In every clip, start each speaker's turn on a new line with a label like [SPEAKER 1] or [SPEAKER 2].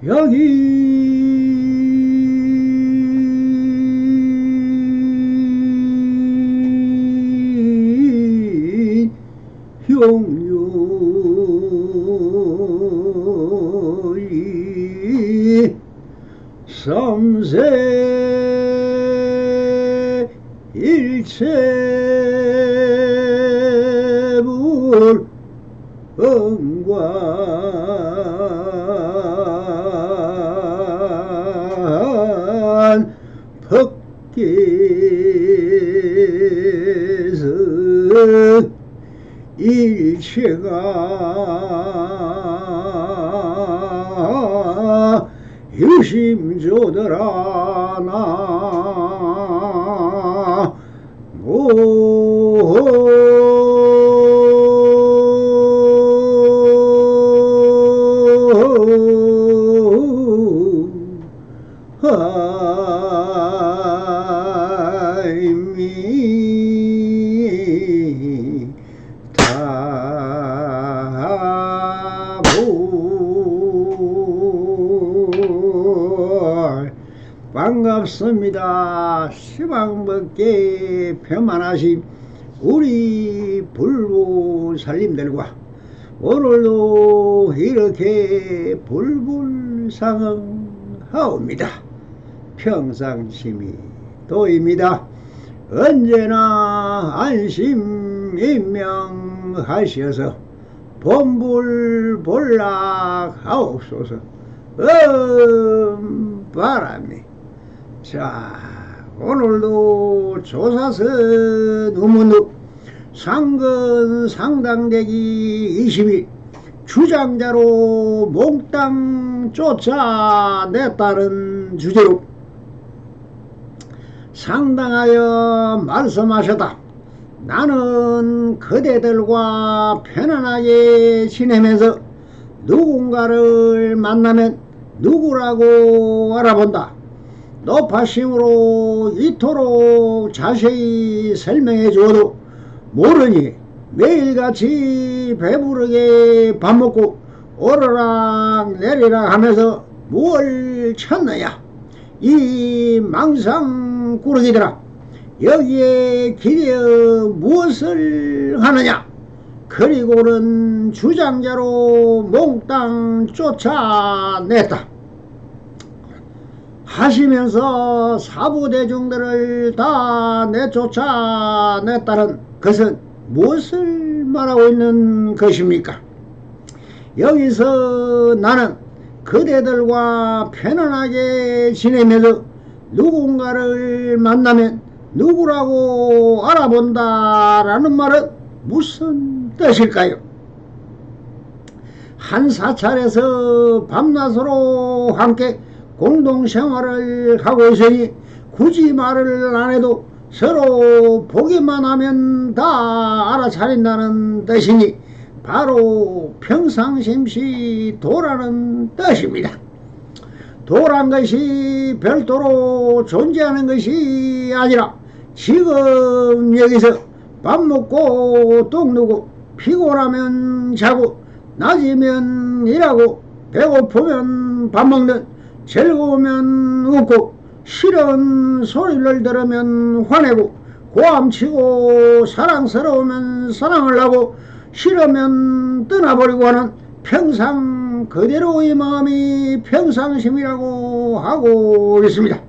[SPEAKER 1] 여기 형료이 삼세 일체불 응관 법계에서 일체가 유심조더라 반갑습니다. 시방법계 편만하신 우리 불부 살림들과 오늘도 이렇게 불불상응하옵니다. 평상심이 도입니다. 언제나 안심인명하셔서 본불본락하옵소서. 바람이. 자, 오늘도 조사선 우문읍 상근 상당대기 20일 주장자로 몽땅 쫓아냈다는 주제로 상당하여 말씀하셨다. 나는 그대들과 편안하게 지내면서 누군가를 만나면 누구라고 알아본다. 높아심으로 이토록 자세히 설명해 주어도 모르니 매일같이 배부르게 밥 먹고 오르락 내리락 하면서 무엇을 찾느냐. 이 망상꾸러기들아, 여기에 기대어 무엇을 하느냐. 그리고는 주장자로 몽땅 쫓아냈다 하시면서 사부대중들을 다 내쫓아냈다는 것은 무엇을 말하고 있는 것입니까? 여기서 나는 그대들과 편안하게 지내면서 누군가를 만나면 누구라고 알아본다라는 말은 무슨 뜻일까요? 한 사찰에서 밤낮으로 함께 공동생활을 하고 있으니 굳이 말을 안 해도 서로 보기만 하면 다 알아차린다는 뜻이니 바로 평상심시 도라는 뜻입니다. 도란 것이 별도로 존재하는 것이 아니라 지금 여기서 밥 먹고 똥 누고 피곤하면 자고 낮이면 일하고 배고프면 밥 먹는, 즐거우면 웃고 싫은 소리를 들으면 화내고 고함치고 사랑스러우면 사랑을 하고 싫으면 떠나버리고 하는 평상 그대로의 마음이 평상심이라고 하고 있습니다.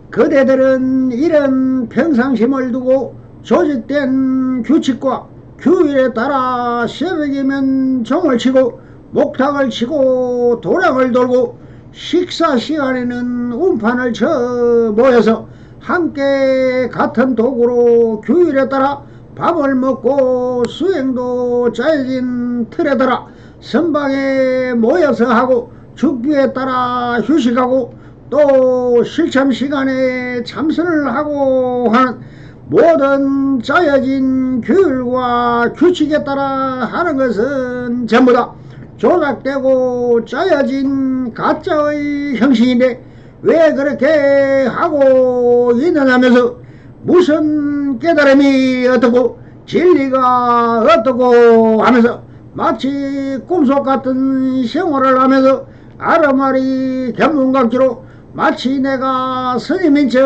[SPEAKER 1] 그대들은 이런 평상심을 두고 조직된 규칙과 규율에 따라 새벽이면 종을 치고 목탁을 치고 도랑을 돌고 식사 시간에는 운판을 쳐 모여서 함께 같은 도구로 규율에 따라 밥을 먹고 수행도 짜여진 틀에 따라 선방에 모여서 하고 죽비에 따라 휴식하고 또 실참 시간에 참선을 하고 하는 모든 짜여진 규율과 규칙에 따라 하는 것은 전부 다 조작되고 짜여진 가짜의 형식인데 왜 그렇게 하고 있느냐면서 무슨 깨달음이 어떻고 진리가 어떻고 하면서 마치 꿈속 같은 생활을 하면서 아르마리 견문각기로 마치 내가 스님인 척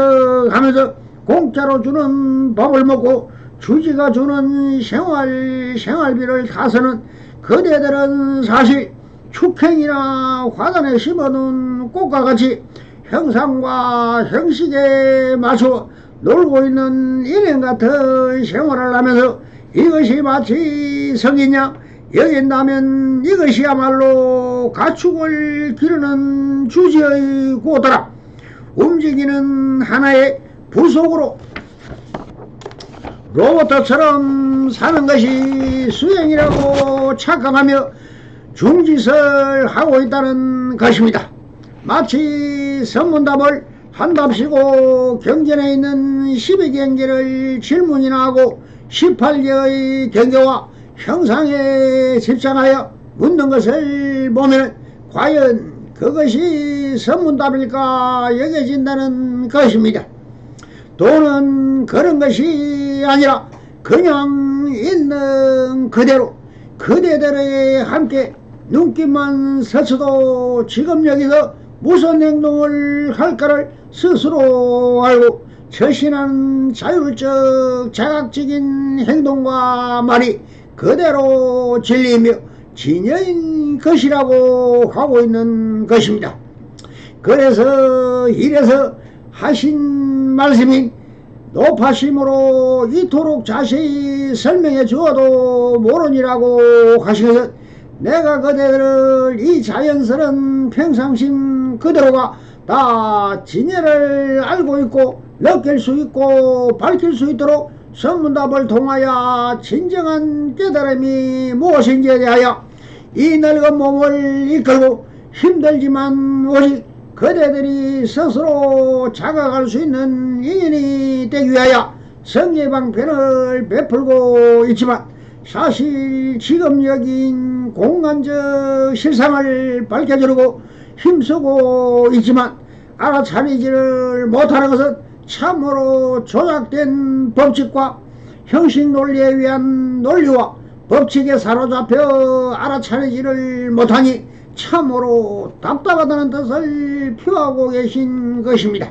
[SPEAKER 1] 하면서 공짜로 주는 밥을 먹고 주지가 주는 생활비를 다 쓰는 그대들은 사실 축행이나 화단에 심어둔 꽃과 같이 형상과 형식에 맞춰 놀고 있는 일행 같은 생활을 하면서 이것이 마치 성이냐 여긴다면 이것이야말로 가축을 기르는 주지의 고도라. 움직이는 하나의 부속으로 로봇처럼 사는 것이 수행이라고 착각하며 중짓을 하고 있다는 것입니다. 마치 선문답을 한답시고 경전에 있는 12경계를 질문이나 하고 18개의 경계와 형상에 집착하여 묻는 것을 보면 과연 그것이 선문답일까 여겨진다는 것입니다. 또는 그런 것이 아니라 그냥 있는 그대로 그대들에 함께 눈길만 스쳐도 지금 여기서 무슨 행동을 할까를 스스로 알고 처신하는 자율적 자각적인 행동과 말이 그대로 진리이며 진여인 것이라고 하고 있는 것입니다. 그래서 이래서 하신 말씀인 높아심으로 이토록 자세히 설명해 주어도 모르니라고 하신 것은 내가 그대를 이 자연스러운 평상심 그대로가 다 진여를 알고 있고 느낄 수 있고 밝힐 수 있도록 선문답을 통하여 진정한 깨달음이 무엇인지에 대하여 이 늙은 몸을 이끌고 힘들지만 오직 그대들이 스스로 자각할 수 있는 인연이 되기 위하여 성계방편을 베풀고 있지만 사실 지금 여긴 공간적 실상을 밝혀주려고 힘쓰고 있지만 알아차리지를 못하는 것은 참으로 조작된 법칙과 형식 논리에 위한 논리와 법칙에 사로잡혀 알아차리지를 못하니 참으로 답답하다는 뜻을 표하고 계신 것입니다.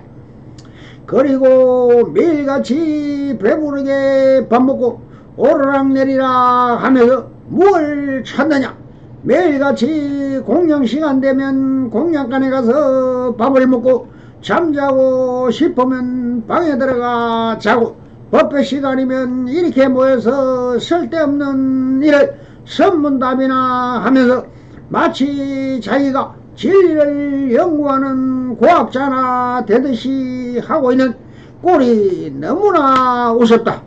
[SPEAKER 1] 그리고 매일같이 배부르게 밥 먹고 오르락내리락 하면서 뭘 찾느냐. 매일같이 공양시간 되면 공양간에 가서 밥을 먹고 잠자고 싶으면 방에 들어가 자고 법회 시간이면 이렇게 모여서 쓸데없는 일을 선문답이나 하면서 마치 자기가 진리를 연구하는 과학자나 되듯이 하고 있는 꼴이 너무나 우습다.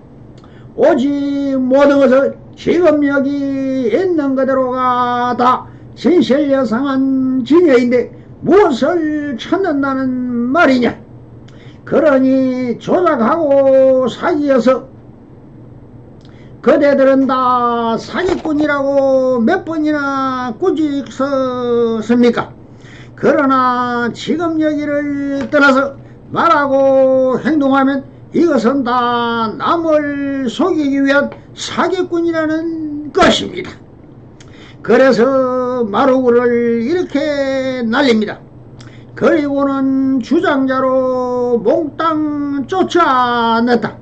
[SPEAKER 1] 오직 모든 것을 지금 여기 있는 그대로가 다 진실여상한 진여인데 무엇을 찾는다는 말이냐. 그러니 조작하고 사기여서 그대들은 다 사기꾼이라고 몇 번이나 꾸짖었습니까? 그러나 지금 여기를 떠나서 말하고 행동하면 이것은 다 남을 속이기 위한 사기꾼이라는 것입니다. 그래서 마루구를 이렇게 날립니다. 그리고는 주장자로 몽땅 쫓아냈다.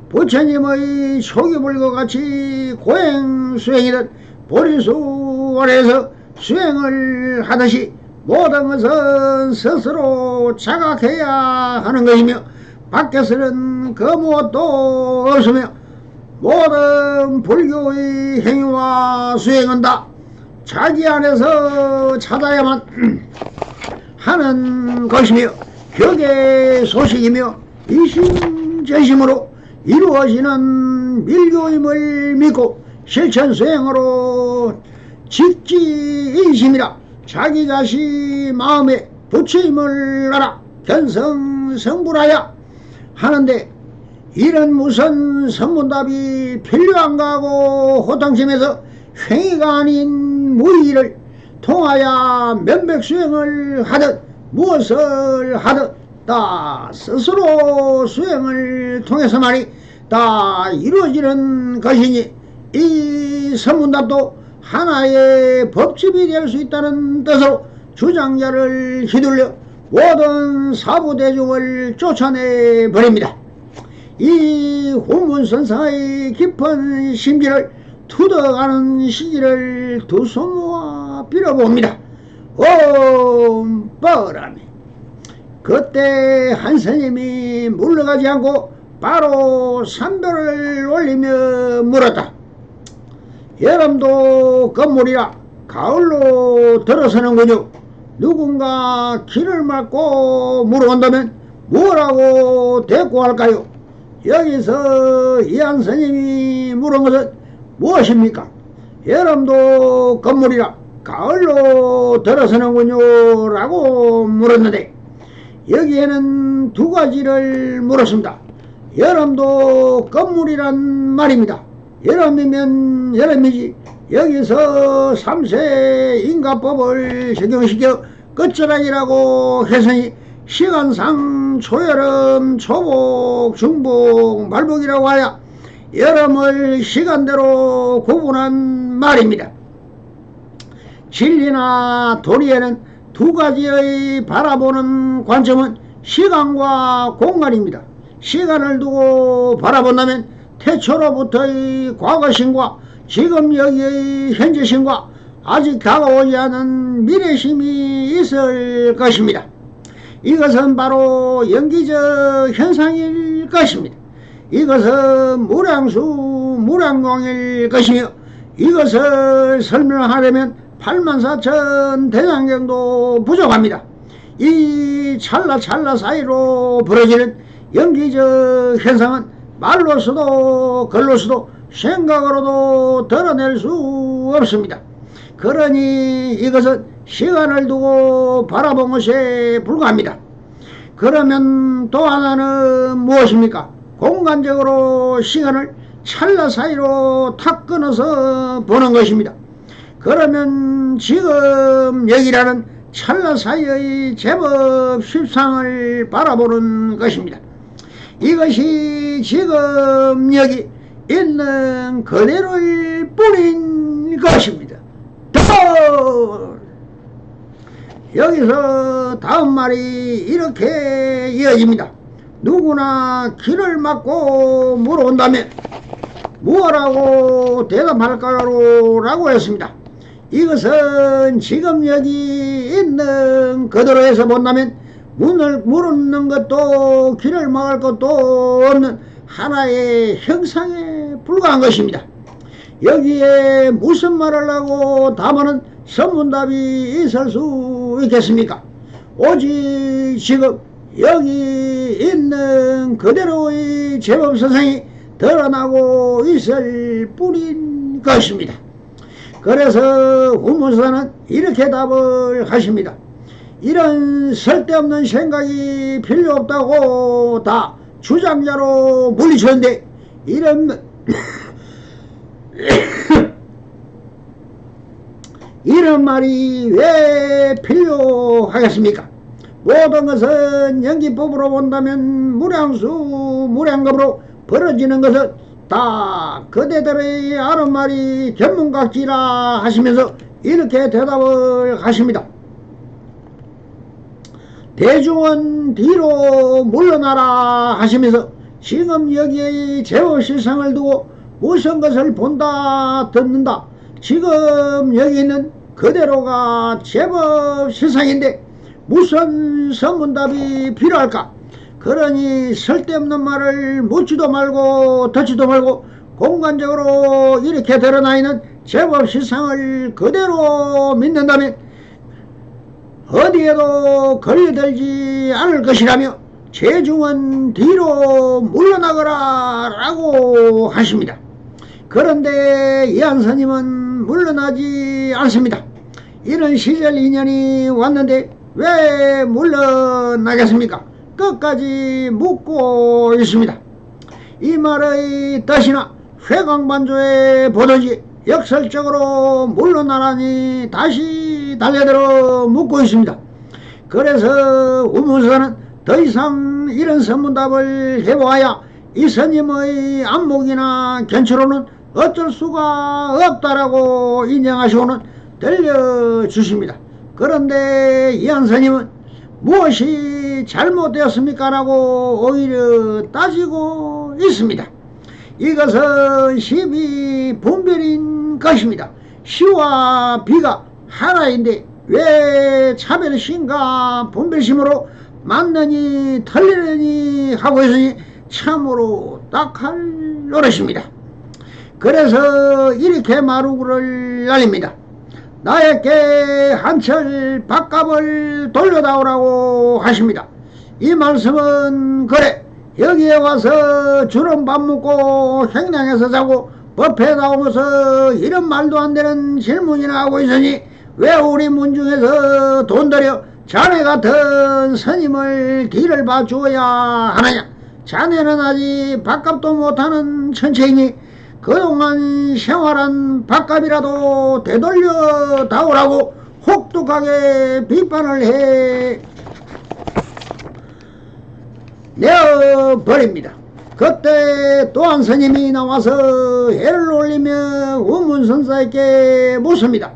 [SPEAKER 1] 부처님의 초기불과 같이 고행수행이든 보리수원에서 수행을 하듯이 모든 것은 스스로 자각해야 하는 것이며 밖에서는 그 무엇도 없으며 모든 불교의 행위와 수행은 다 자기 안에서 찾아야만 하는 것이며 격의 소식이며 이심전심으로 이루어지는 밀교임을 믿고 실천 수행으로 직지인심이라 자기 자신 마음에 부처임을 알아 견성성불하여 하는데 이런 무슨 선문답이 필요한가 하고 호탕심에서 횡의가 아닌 무의를 통하여 면백수행을 하듯 무엇을 하듯 다 스스로 수행을 통해서만이 다 이루어지는 것이니 이 선문답도 하나의 법집이 될 수 있다는 뜻으로 주장자를 휘둘려 모든 사부대중을 쫓아내버립니다. 이 후문선사의 깊은 심기를 투덕하는 시기를 두 손 모아 빌어봅니다. 옴 뻐라미. 그때 한 스님이 물러가지 않고 바로 삼별을 올리며 물었다. 여름도 건물이라 가을로 들어서는군요. 누군가 길을 막고 물어온다면 뭐라고 대꾸할까요? 여기서 이한 스님이 물은 것은 무엇입니까? 여름도 건물이라 가을로 들어서는군요 라고 물었는데 여기에는 두 가지를 물었습니다. 여름도 건물이란 말입니다. 여름이면 여름이지 여기서 3세 인가법을 적용시켜 끝자락이라고 했으니 시간상 초여름, 초복, 중복, 말복이라고 하여 여름을 시간대로 구분한 말입니다. 진리나 도리에는 두 가지의 바라보는 관점은 시간과 공간입니다. 시간을 두고 바라본다면 태초로부터의 과거심과 지금 여기의 현재심과 아직 다가오지 않은 미래심이 있을 것입니다. 이것은 바로 연기적 현상일 것입니다. 이것은 무량수 무량공일 것이며 이것을 설명하려면 84,000 대장경도 부족합니다. 이 찰나찰나 사이로 벌어지는 연기적 현상은 말로서도 글로서도 생각으로도 드러낼 수 없습니다. 그러니 이것은 시간을 두고 바라본 것에 불과합니다. 그러면 또 하나는 무엇입니까? 공간적으로 시간을 찰나 사이로 탁 끊어서 보는 것입니다. 그러면 지금 여기라는 찰나 사이의 제법 십상을 바라보는 것입니다. 이것이 지금 여기 있는 그대로일 뿐인 것입니다. 여기서 다음 말이 이렇게 이어집니다. 누구나 길을 막고 물어온다면 무엇라고 대답할까요? 라고 했습니다. 이것은 지금 여기 있는 그대로에서 본다면 문을 물는 것도 길을 막을 것도 없는 하나의 형상에 불과한 것입니다. 여기에 무슨 말을 하고 답하는 선문답이 있을 수 있겠습니까? 오직 지금 여기 있는 그대로의 제법선상이 드러나고 있을 뿐인 것입니다. 그래서 후문사는 이렇게 답을 하십니다. 이런 쓸데없는 생각이 필요 없다고 다 주장자로 물리쳤는데 이런 이런 말이 왜 필요하겠습니까? 모든 것은 연기법으로 본다면 무량수 무량급으로 벌어지는 것은 다 그대들의 아는 말이 견문각지라 하시면서 이렇게 대답을 하십니다. 대중은 뒤로 물러나라 하시면서 지금 여기에 제법실상을 두고 무슨 것을 본다 듣는다 지금 여기 있는 그대로가 제법실상인데 무슨 선문답이 필요할까? 그러니 쓸데없는 말을 묻지도 말고 듣지도 말고 공간적으로 이렇게 드러나 있는 제법실상을 그대로 믿는다면 어디에도 걸려들지 않을 것이라며 제중은 뒤로 물러나거라 라고 하십니다. 그런데 이한스님은 물러나지 않습니다. 이런 시절 인연이 왔는데 왜 물러나겠습니까? 끝까지 묻고 있습니다. 이 말의 뜻이나 회광반조에 보든지 역설적으로 물러나라니 다시 달려들어 묻고 있습니다. 그래서 우문사는 더 이상 이런 선문답을 해보아야 이 스님의 안목이나 견처로는 어쩔 수가 없다라고 인정하시고는 들려주십니다. 그런데 이한 스님은 무엇이 잘못되었습니까? 라고 오히려 따지고 있습니다. 이것은 시비 분별인 것입니다. 시와 비가 하나인데 왜 차별심과 분별심으로 맞느니 틀리느니 하고 있으니 참으로 딱할 노릇입니다. 그래서 이렇게 마루구를 날립니다. 나에게 한철 밥값을 돌려다오라고 하십니다. 이 말씀은 그래 여기에 와서 주름 밥 먹고 행량에서 자고 법회 나오면서 이런 말도 안 되는 질문이나 하고 있으니 왜 우리 문중에서 돈 들여 자네 같은 스님을 길을 봐주어야 하느냐. 자네는 아직 밥값도 못하는 천체이니 그동안 생활한 밥값이라도 되돌려 다오라고 혹독하게 비판을 해 내어버립니다. 그때 또한 스님이 나와서 해를 올리며 우문선사에게 묻습니다.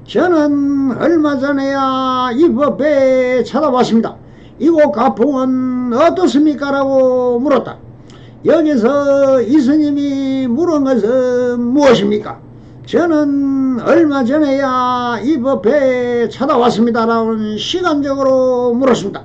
[SPEAKER 1] 저는 얼마 전에야 이 법에 찾아봤습니다. 이곳 가풍은 어떻습니까? 라고 물었다. 여기서 이 스님이 물은 것은 무엇입니까? 저는 얼마 전에야 이 법에 찾아왔습니다. 라고 시간적으로 물었습니다.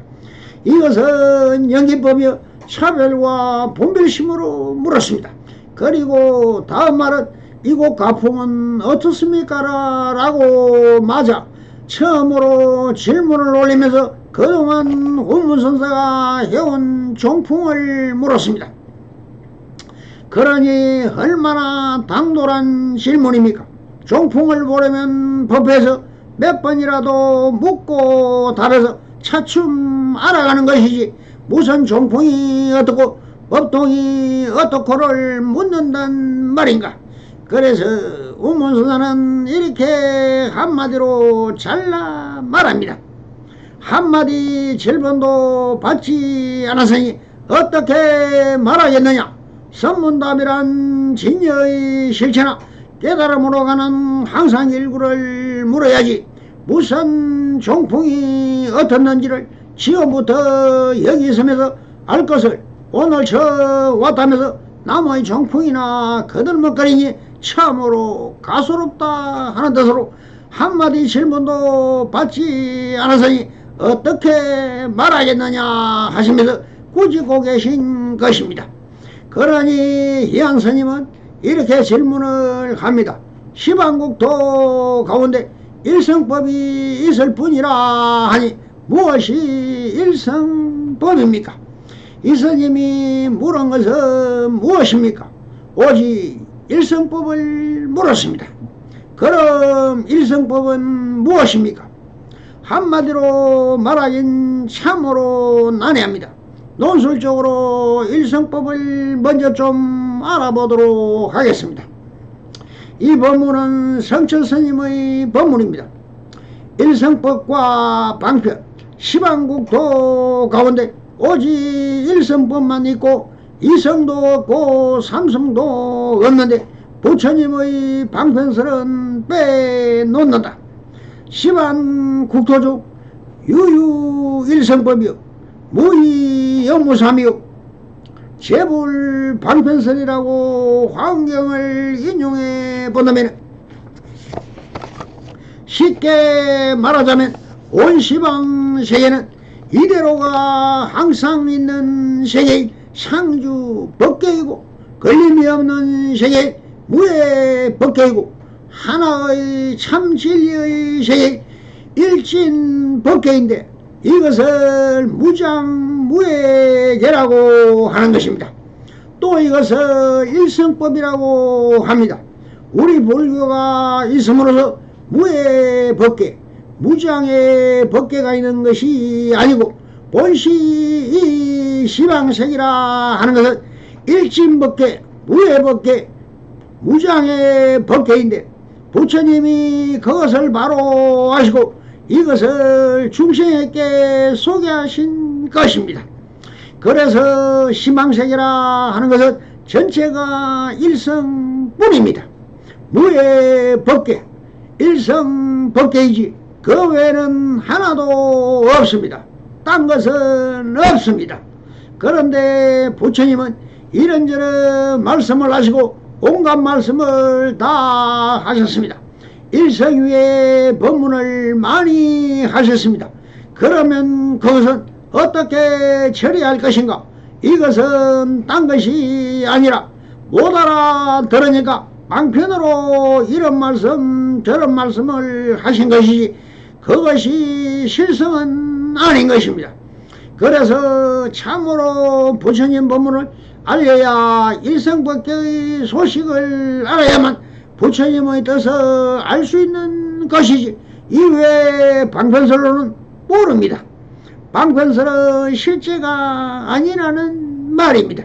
[SPEAKER 1] 이것은 연기법이여 차별과 분별심으로 물었습니다. 그리고 다음 말은 이곳 가풍은 어떻습니까? 라고 맞아 처음으로 질문을 올리면서 그동안 운문선사가 해온 종풍을 물었습니다. 그러니 얼마나 당돌한 질문입니까? 종풍을 보려면 법에서 몇 번이라도 묻고 답해서 차츰 알아가는 것이지 무슨 종풍이 어떻고 법통이 어떻고를 묻는단 말인가. 그래서 운문선사는 이렇게 한마디로 잘라 말합니다. 한마디 질문도 받지 않았으니 어떻게 말하겠느냐. 선문답이란 진여의 실체나 깨달음으로 가는 항상 일구를 물어야지 무슨 종풍이 어떻는지를 지금부터 여기 있으면서 알 것을 오늘 저 왔다면서 남의 종풍이나 거들먹거리니 참으로 가소롭다 하는 뜻으로 한마디 질문도 받지 않았으니 어떻게 말하겠느냐 하시면서 꾸짖고 계신 것입니다. 그러니 이한 스님은 이렇게 질문을 합니다. 시방국토 가운데 일성법이 있을 뿐이라 하니 무엇이 일성법입니까? 이 스님이 물은 것은 무엇입니까? 오직 일성법을 물었습니다. 그럼 일성법은 무엇입니까? 한마디로 말하긴 참으로 난해합니다. 논술적으로 일성법을 먼저 좀 알아보도록 하겠습니다. 이 법문은 성철 스님의 법문입니다. 일성법과 방편, 시방국토 가운데 오직 일성법만 있고 이성도 없고 삼성도 없는데 부처님의 방편설은 빼놓는다. 시방국토중 유유일성법이요 무의영무삼이요 제불방편설이라고 화엄경을 인용해 본다면 쉽게 말하자면 온 시방 세계는 이대로가 항상 있는 세계인 상주 법계이고 걸림이 없는 세계인 무해 법계이고 하나의 참 진리의 세계인 일진 법계인데 이것을 무장무예계라고 하는 것입니다. 또 이것을 일성법이라고 합니다. 우리 불교가 있음으로써 무예법계, 무장의 법계가 있는 것이 아니고 본시 이 시방sek이라 하는 것은 일진법계, 무예법계, 무장의 법계인데 부처님이 그것을 바로 아시고 이것을 중생에게 소개하신 것입니다. 그래서 시망sek이라 하는 것은 전체가 일성뿐입니다. 무예법계, 일성법계이지 그 외에는 하나도 없습니다. 딴 것은 없습니다. 그런데 부처님은 이런저런 말씀을 하시고 온갖 말씀을 다 하셨습니다. 일성유의 법문을 많이 하셨습니다. 그러면 그것은 어떻게 처리할 것인가? 이것은 딴 것이 아니라 못 알아들으니까 방편으로 이런 말씀 저런 말씀을 하신 것이지 그것이 실성은 아닌 것입니다. 그래서 참으로 부처님 법문을 알려야 일성법계의 소식을 알아야만 부처님의 뜻을 알 수 있는 것이지 이외의 방편설로는 모릅니다. 방편설은 실제가 아니라는 말입니다.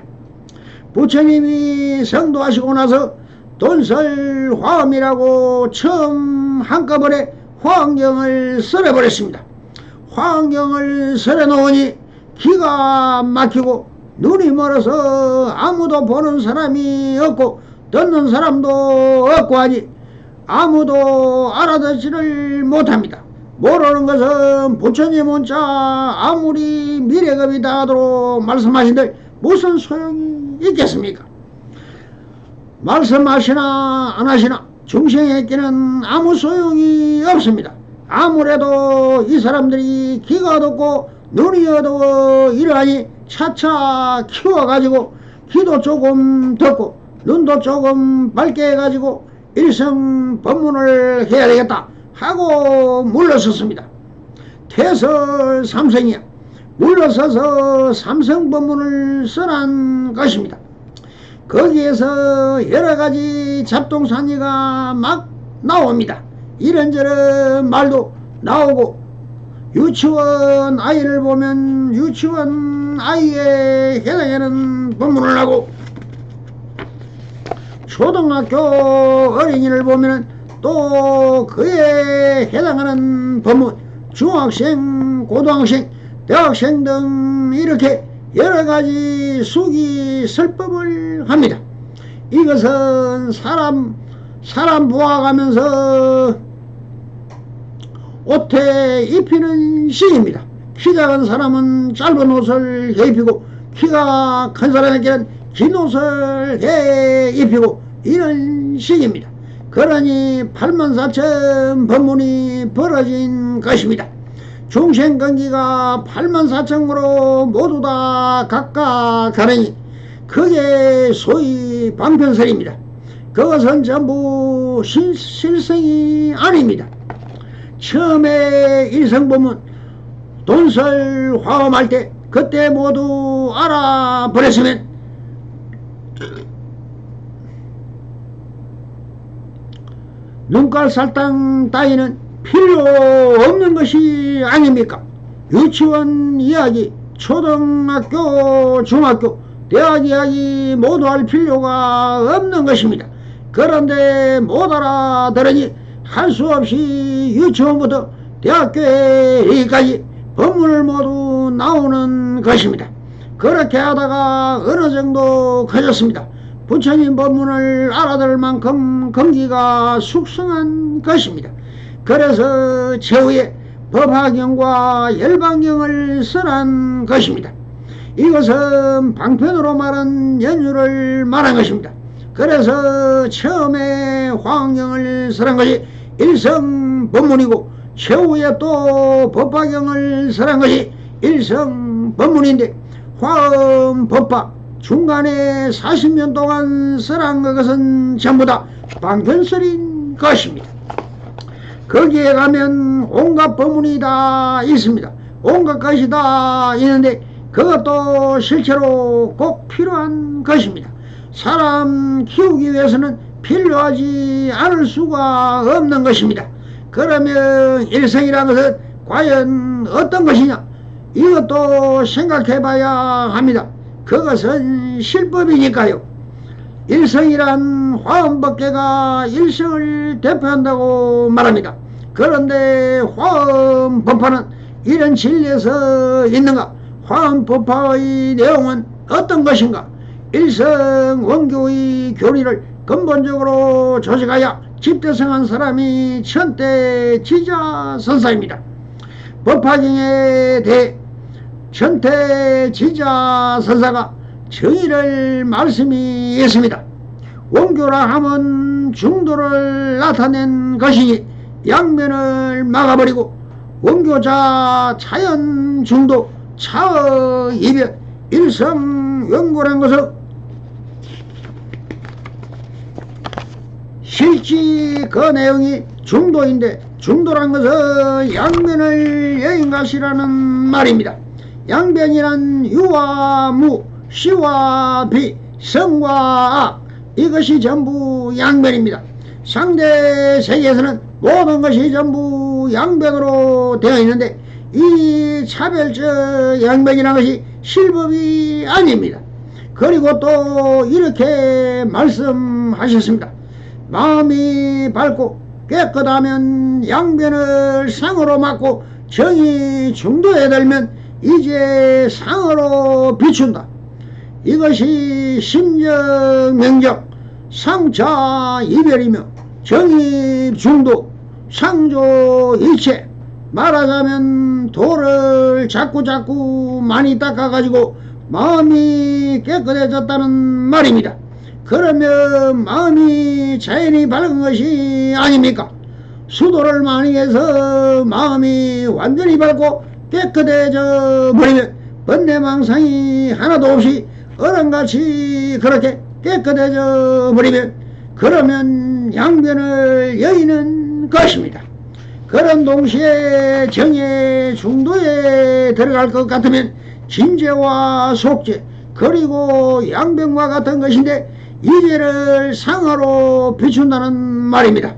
[SPEAKER 1] 부처님이 성도하시고 나서 돈설 화엄이라고 처음 한꺼번에 화엄경을 썰어버렸습니다. 화엄경을 썰어놓으니 기가 막히고 눈이 멀어서 아무도 보는 사람이 없고 듣는 사람도 없고 하니 아무도 알아듣지를 못합니다. 모르는 것은 부처님 혼자 아무리 미래겁이다 하도록 말씀하신들 무슨 소용이 있겠습니까? 말씀하시나 안 하시나 중생에게는 아무 소용이 없습니다. 아무래도 이 사람들이 귀가 어둡고 눈이 어두워 이러하니 차차 키워가지고 귀도 조금 듣고 눈도 조금 밝게 해가지고 일성 법문을 해야 되겠다 하고 물러섰습니다. 태설 삼성이야. 물러서서 삼성 법문을 써난 것입니다. 거기에서 여러가지 잡동사니가 막 나옵니다. 이런저런 말도 나오고 유치원 아이를 보면 유치원 아이에 해당하는 법문을 하고 초등학교 어린이를 보면 또 그에 해당하는 법문 중학생, 고등학생, 대학생 등 이렇게 여러가지 수기설법을 합니다. 이것은 사람 부화가면서 옷에 입히는 식입니다. 키 작은 사람은 짧은 옷을 해 입히고 키가 큰 사람에게는 긴 옷을 해 입히고 이런 식입니다. 그러니 84,000 법문이 벌어진 것입니다. 중생根기가 84,000으로 모두 다 각각 가느니 그게 소위 방편설입니다. 그것은 전부 실성이 아닙니다. 처음에 일성법문 돈설 화엄할 때 그때 모두 알아버렸으면 눈깔 살땅 따위는 필요 없는 것이 아닙니까? 유치원 이야기, 초등학교, 중학교, 대학 이야기 모두 할 필요가 없는 것입니다. 그런데 못 알아들으니 할 수 없이 유치원부터 대학교에까지 법문을 모두 나오는 것입니다. 그렇게 하다가 어느 정도 커졌습니다. 부처님 법문을 알아들 만큼根기가 숙성한 것입니다. 그래서 최후에 법화경과 열반경을 써난 것입니다. 이것은 방편으로 말한 연유를 말한 것입니다. 그래서 처음에 화엄경을 써난 것이 일성법문이고 최후에 또 법화경을 써난 것이 일성법문인데 화엄 법화 중간에 40년 동안 써난 것은 전부 다 방편설인 것입니다. 거기에 가면 온갖 법문이 다 있습니다. 온갖 것이 다 있는데 그것도 실제로 꼭 필요한 것입니다. 사람 키우기 위해서는 필요하지 않을 수가 없는 것입니다. 그러면 일성이라는 것은 과연 어떤 것이냐? 이것도 생각해 봐야 합니다. 그것은 실법이니까요. 일성이란 화엄법계가 일성을 대표한다고 말합니다. 그런데 화엄법화는 이런 진리에서 있는가? 화엄법화의 내용은 어떤 것인가? 일성 원교의 교리를 근본적으로 조직하여 집대성한 사람이 천태지자선사입니다. 법화경에 대해 천태지자선사가 정의를 말씀이 있습니다. 원교라 하면 중도를 나타낸 것이니 양면을 막아버리고 원교자 자연 중도 차의 이별 일성연고란 것은 실지 그 내용이 중도인데 중도란 것은 양면을 여인 것이라는 말입니다. 양변이란 유와 무, 시와 비, 성과 악 이것이 전부 양변입니다. 상대 세계에서는 모든 것이 전부 양변으로 되어 있는데 이 차별적 양변이라는 것이 실법이 아닙니다. 그리고 또 이렇게 말씀하셨습니다. 마음이 밝고 깨끗하면 양변을 상으로 막고 정이 중도에 들면 이제 상으로 비춘다. 이것이 심정 명적 상차 이별이며 정이 중도 상조 일체 말하자면 돌을 자꾸 많이 닦아가지고 마음이 깨끗해졌다는 말입니다. 그러면 마음이 자연히 밝은 것이 아닙니까? 수도를 많이 해서 마음이 완전히 밝고 깨끗해져 버리면 번뇌망상이 하나도 없이 어른같이 그렇게 깨끗해져 버리면 그러면 양변을 여의는 것입니다. 그런 동시에 정의 중도에 들어갈 것 같으면 진죄와 속죄 그리고 양변과 같은 것인데 이죄를 상하로 비춘다는 말입니다.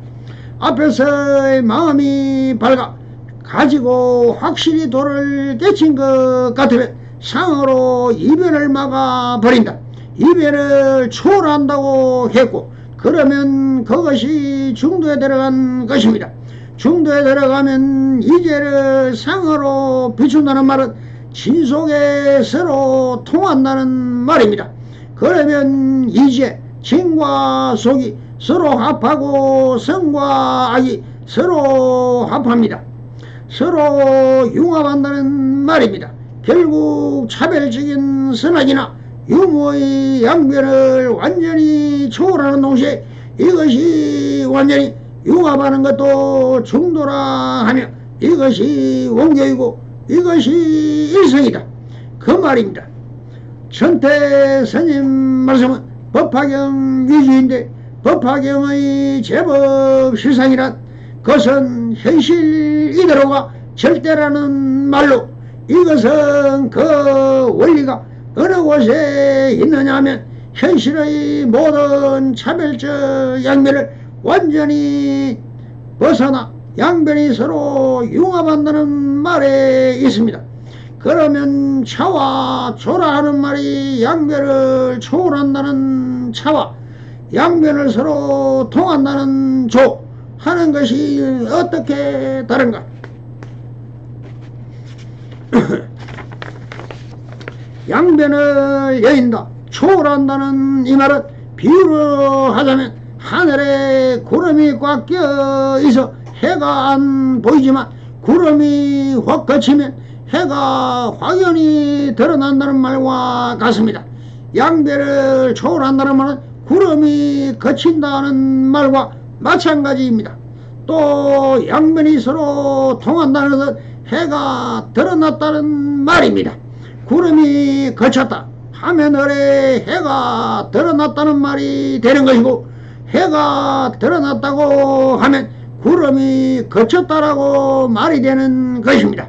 [SPEAKER 1] 앞에서 마음이 밝아 가지고 확실히 도를 깨친 것 같으면 상으로 이변을 막아버린다. 이변을 초월한다고 했고 그러면 그것이 중도에 들어간 것입니다. 중도에 들어가면 이죄를 상으로 비춘다는 말은 진속에 서로 통한다는 말입니다. 그러면 이제 진과 속이 서로 합하고 성과 악이 서로 합합니다. 서로 융합한다는 말입니다. 결국 차별적인 선악이나 유무의 양변을 완전히 초월하는 동시에 이것이 완전히 융합하는 것도 중도라 하며 이것이 원교이고 이것이 일성이다. 그 말입니다. 천태 스님 말씀은 법화경 위주인데 법화경의 제법 실상이란 그것은 현실 이대로가 절대라는 말로 이것은 그 원리가 어느 곳에 있느냐 하면 현실의 모든 차별적 양면을 완전히 벗어나 양변이 서로 융합한다는 말에 있습니다. 그러면 차와 조라 하는 말이 양변을 초월한다는 차와 양변을 서로 통한다는 조 하는 것이 어떻게 다른가? 양변을 여인다 초월한다는 이 말은 비유로 하자면 하늘에 구름이 꽉 껴있어 해가 안 보이지만 구름이 확 걷히면 해가 확연히 드러난다는 말과 같습니다. 양변을 초월한다는 말은 구름이 걷힌다는 말과 마찬가지입니다. 또 양면이 서로 통한다는 것은 해가 드러났다는 말입니다. 구름이 걷혔다 하면 어래 해가 드러났다는 말이 되는 것이고 해가 드러났다고 하면 구름이 걷혔다라고 말이 되는 것입니다.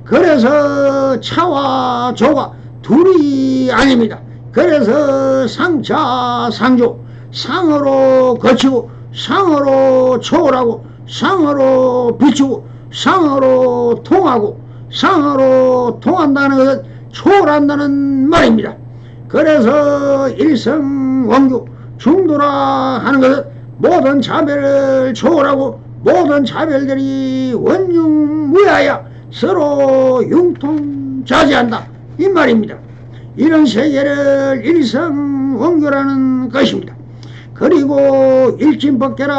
[SPEAKER 1] 그래서 차와 조가 둘이 아닙니다. 그래서 상차 상조 상으로 거치고 상으로 초월하고 상으로 비추고 상으로 통하고 상으로 통한다는 것은 초월한다는 말입니다. 그래서 일성원교 중도라 하는 것은 모든 차별을 초월하고 모든 차별들이 원흉무야야 서로 융통자제한다 이 말입니다. 이런 세계를 일성원교라는 것입니다. 그리고 일진법계라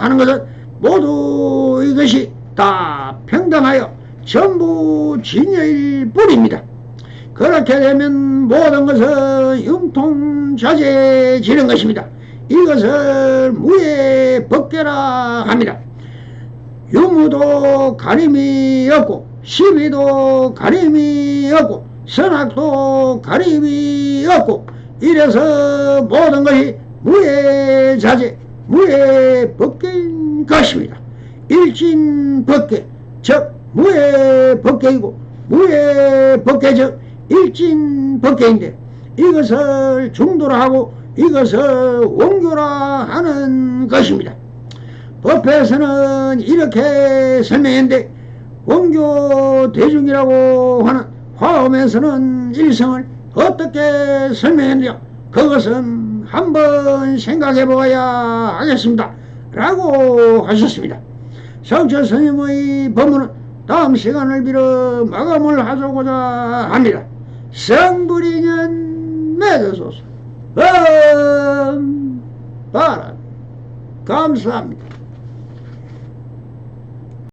[SPEAKER 1] 하는 것은 모두 이것이 다 평등하여 전부 진여일 뿐입니다. 그렇게 되면 모든 것은 융통자재지는 것입니다. 이것을 무예법계라 합니다. 유무도 가림이 없고 시비도 가림이 없고 선악도 가림이 없고 이래서 모든 것이 무예자재 무예법계인 것입니다. 일진법계 즉 무예법계이고 무예법계 즉 일진법계인데 이것을 중도라 하고 이것을 원교라 하는 것입니다. 법에서는 이렇게 설명했는데 원교 대중이라고 하는 화엄에서는 일성을 어떻게 설명했느냐 그것은 한번 생각해 보아야 하겠습니다 라고 하셨습니다. 성철 스님의 법문은 다음 시간을 빌어 마감을 하고자 합니다. 성불이년 맺으소서. 바람 감사합니다.